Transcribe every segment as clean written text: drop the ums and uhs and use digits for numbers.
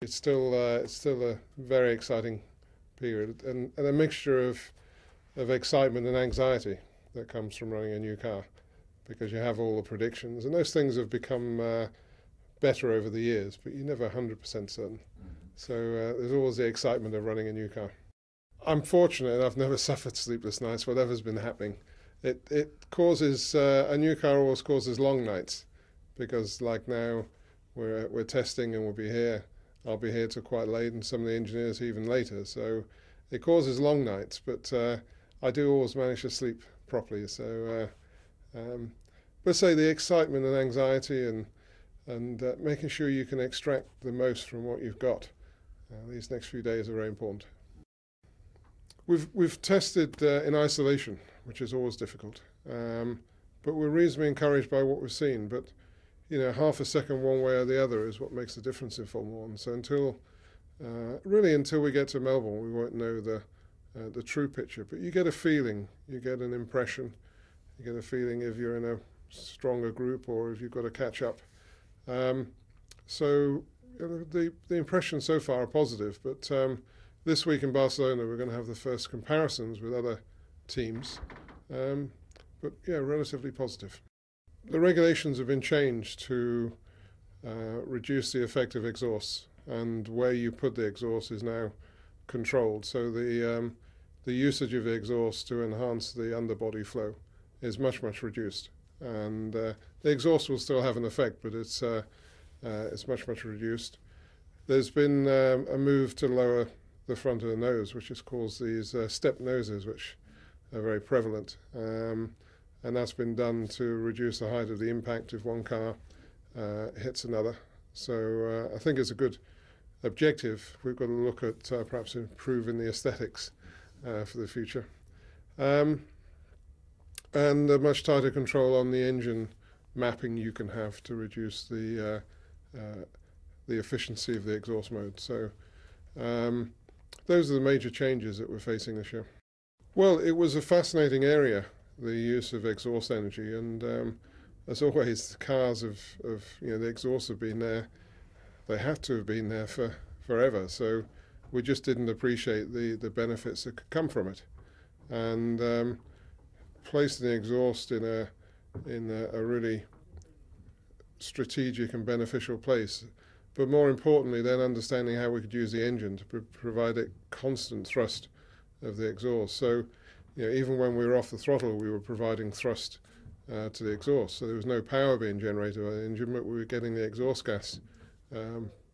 It's still a very exciting period, and a mixture of excitement and anxiety that comes from running a new car, because you have all the predictions, and those things have become better over the years, but you're never 100% certain. So there's always the excitement of running a new car. I'm fortunate, I've never suffered sleepless nights, whatever's been happening. It causes, a new car always causes long nights, because like now we're testing and I'll be here till quite late, and some of the engineers even later, so it causes long nights, but I do always manage to sleep properly. So but say the excitement and anxiety and making sure you can extract the most from what you've got. These next few days are very important. We've tested in isolation, which is always difficult, but we're reasonably encouraged by what we've seen. But you know, half a second one way or the other is what makes the difference in Formula One. So until we get to Melbourne, we won't know the true picture. But you get a feeling, you get an impression, you get a feeling if you're in a stronger group or if you've got to catch up. So you know, the impressions so far are positive, but this week in Barcelona we're going to have the first comparisons with other teams, but yeah, relatively positive. The regulations have been changed to reduce the effect of exhausts, and where you put the exhaust is now controlled. So the usage of the exhaust to enhance the underbody flow is much reduced, and the exhaust will still have an effect, but it's much reduced. There's been a move to lower the front of the nose, which has caused these step noses, which are very prevalent, and that's been done to reduce the height of the impact if one car hits another. So I think it's a good objective. We've got to look at perhaps improving the aesthetics for the future, and a much tighter control on the engine mapping you can have to reduce the efficiency of the exhaust mode. So those are the major changes that we're facing this year. Well, it was a fascinating area, the use of exhaust energy, and as always, the cars the exhausts have been there. They have to have been there for forever. So we just didn't appreciate the benefits that could come from it, and placing the exhaust in a really strategic and beneficial place. But more importantly, then understanding how we could use the engine to provide a constant thrust of the exhaust. So, you know, even when we were off the throttle, we were providing thrust to the exhaust. So there was no power being generated by the engine, but we were getting the exhaust gas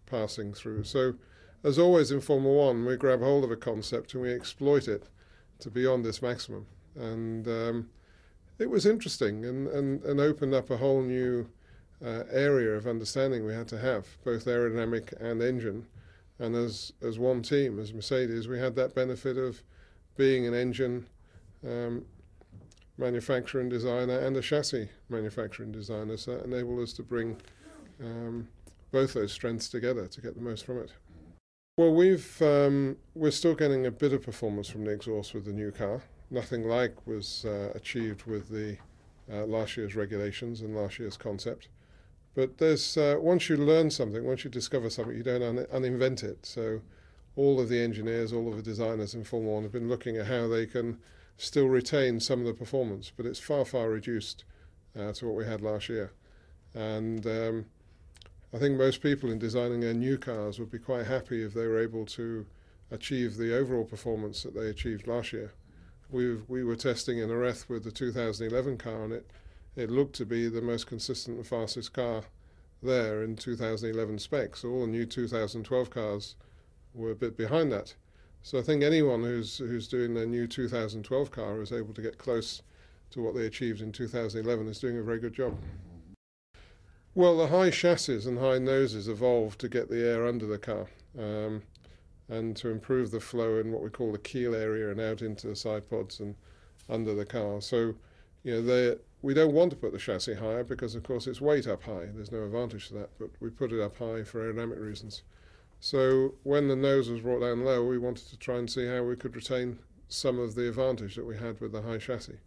passing through. So, as always in Formula One, we grab hold of a concept and we exploit it to beyond its maximum. And it was interesting and opened up a whole new area of understanding we had to have, both aerodynamic and engine. And as one team, as Mercedes, we had that benefit of being an engine manufacturer and designer and a chassis manufacturer and designer, so that enabled us to bring both those strengths together to get the most from it. Well, we're still getting a bit of performance from the exhaust with the new car. Nothing like was achieved with the last year's regulations and last year's concept. But there's once you learn something, once you discover something, you don't uninvent it. So all of the engineers, all of the designers in Formula One have been looking at how they can still retain some of the performance, but it's far reduced to what we had last year. And I think most people in designing their new cars would be quite happy if they were able to achieve the overall performance that they achieved last year. We were testing in Jerez with the 2011 car, and it looked to be the most consistent and fastest car there in 2011 specs. All the new 2012 cars were a bit behind that. So I think anyone who's doing their new 2012 car is able to get close to what they achieved in 2011 is doing a very good job. Well, the high chassis and high noses evolved to get the air under the car and to improve the flow in what we call the keel area and out into the side pods and under the car. So, you know, we don't want to put the chassis higher because, of course, it's weight up high. There's no advantage to that, but we put it up high for aerodynamic reasons. So when the nose was brought down low, we wanted to try and see how we could retain some of the advantage that we had with the high chassis.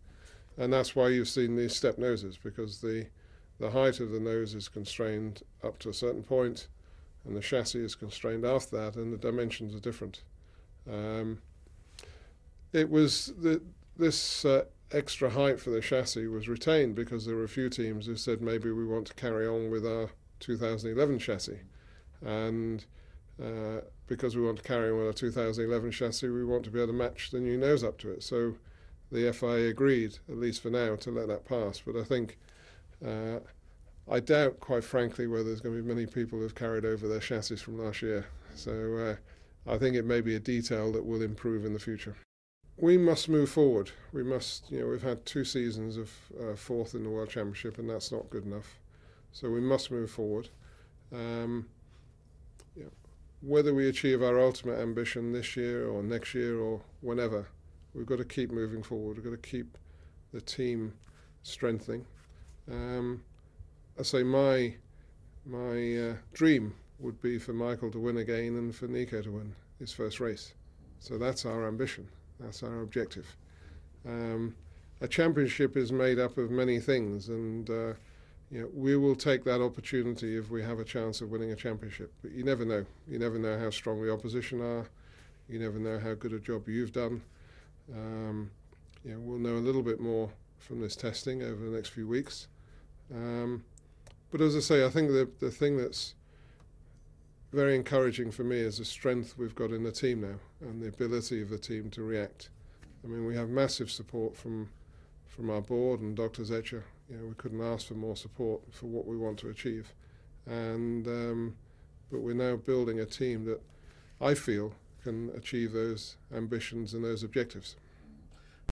And that's why you've seen these step noses, because the height of the nose is constrained up to a certain point, and the chassis is constrained after that, and the dimensions are different. This extra height for the chassis was retained because there were a few teams who said maybe we want to carry on with our 2011 chassis, and because we want to carry on with our 2011 chassis, we want to be able to match the new nose up to it. So the FIA agreed, at least for now, to let that pass. But I think I doubt, quite frankly, whether there's going to be many people who've carried over their chassis from last year. So I think it may be a detail that will improve in the future. We must move forward. We must, we've had 2 seasons of 4th in the World Championship, and that's not good enough. So we must move forward. Whether we achieve our ultimate ambition this year or next year or whenever, we've got to keep moving forward. We've got to keep the team strengthening. I say my dream would be for Michael to win again and for Nico to win his first race. So that's our ambition. That's our objective. A championship is made up of many things, and we will take that opportunity if we have a chance of winning a championship. But you never know. You never know how strong the opposition are. You never know how good a job you've done. We'll know a little bit more from this testing over the next few weeks. But as I say, I think the thing that's very encouraging for me is the strength we've got in the team now and the ability of the team to react. I mean, we have massive support from our board and Dr. Zetcher. We couldn't ask for more support for what we want to achieve. And but we're now building a team that I feel can achieve those ambitions and those objectives.